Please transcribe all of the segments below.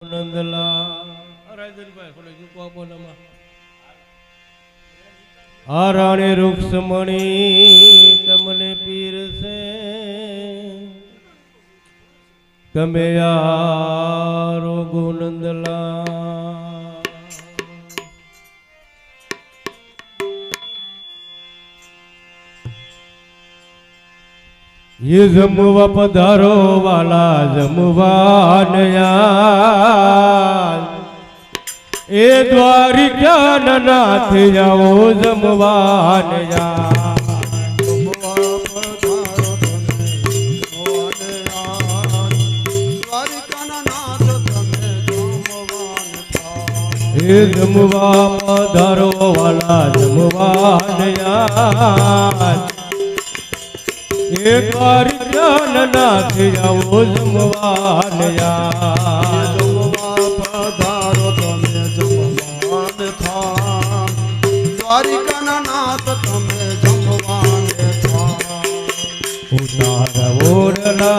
નંદલા રાજનભાઈ થોડે ચૂકવા બોલામાં હારાણી રૂક્ષમણી તમને પીરસે તમે યારો ગોનંદલા ये जमुवा पधारो वाला जमुवान यार ए द्वारिका नाथ जाओ जमुवान यार ए जमुवा पधारो वाला जमुवान यार एक बार ज्ञान नाथ जाओ जमवान यार जमवा पधारो तमे जमवान था द्वारिका नाथ तमे जमवान था उतार ओढ़ला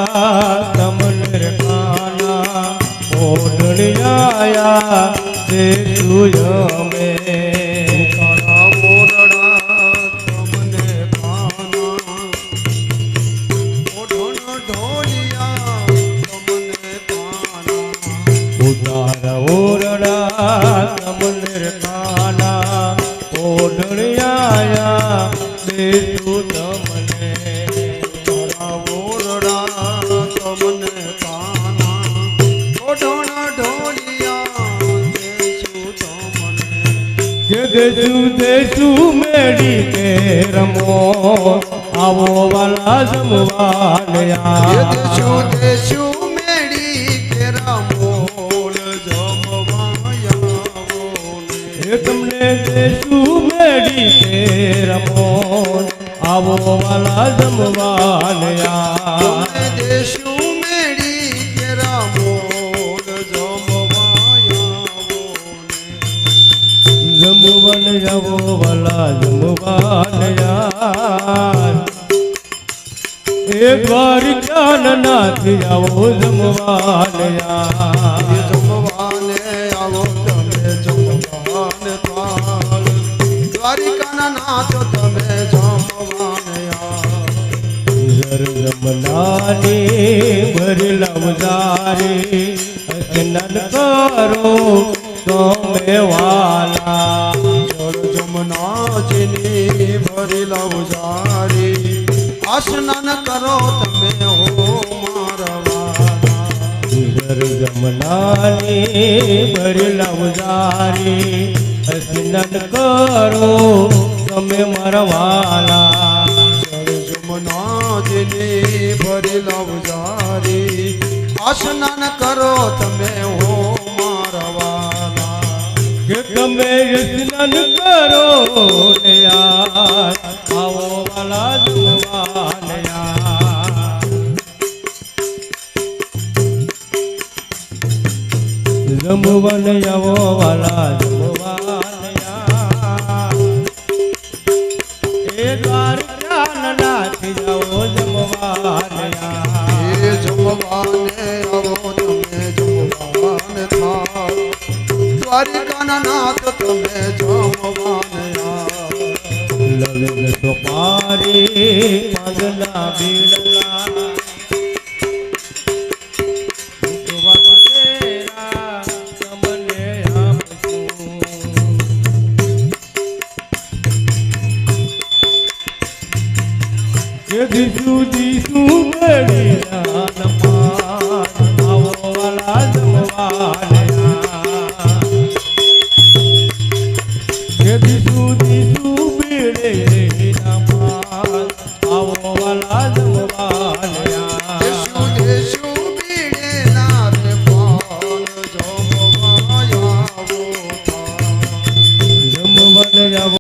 तमन खाना ओढ़िया देखू में देशु देशु मेरी के रमो आवो वाला जमवान यार देशु देशु मेरी के रमो जमवाया तुमने देशु मेरी के रमो आवो वाला जमवान यार देशु मेरी के रमो जमुवन जावो वाला जमुवान यार एक बार ज्ञान नाथ जाओ जमुवान यार जमुवान आवो तमे जमुवान थाल द्वारिका नाथ तमे जमुवान यार जमनानी भरला उजारे स्नान करो तोमे वाला जमुना जिनी भरेला उजारी स्नान करो तमे हो मारवाला जमनानी भरला उजारी स्नान करो तमे मरवाला जमुना जिनी भरेला उजारी स्नान करो तमे हो मारवाला कि तमे स्नान करो यार आओ वाला जमवान यार जमवन आओ वाला जमवान यार ए द्वारिका नाथ जाओ जमवान यार ए जमवान आवो तमे जमवान था द्वारिका नाथ तमे जमवान ललन तो पारे पगला बिलला तेरा तमने आपको दिसू दिसू मेरी जान पार आओ वाला जमवान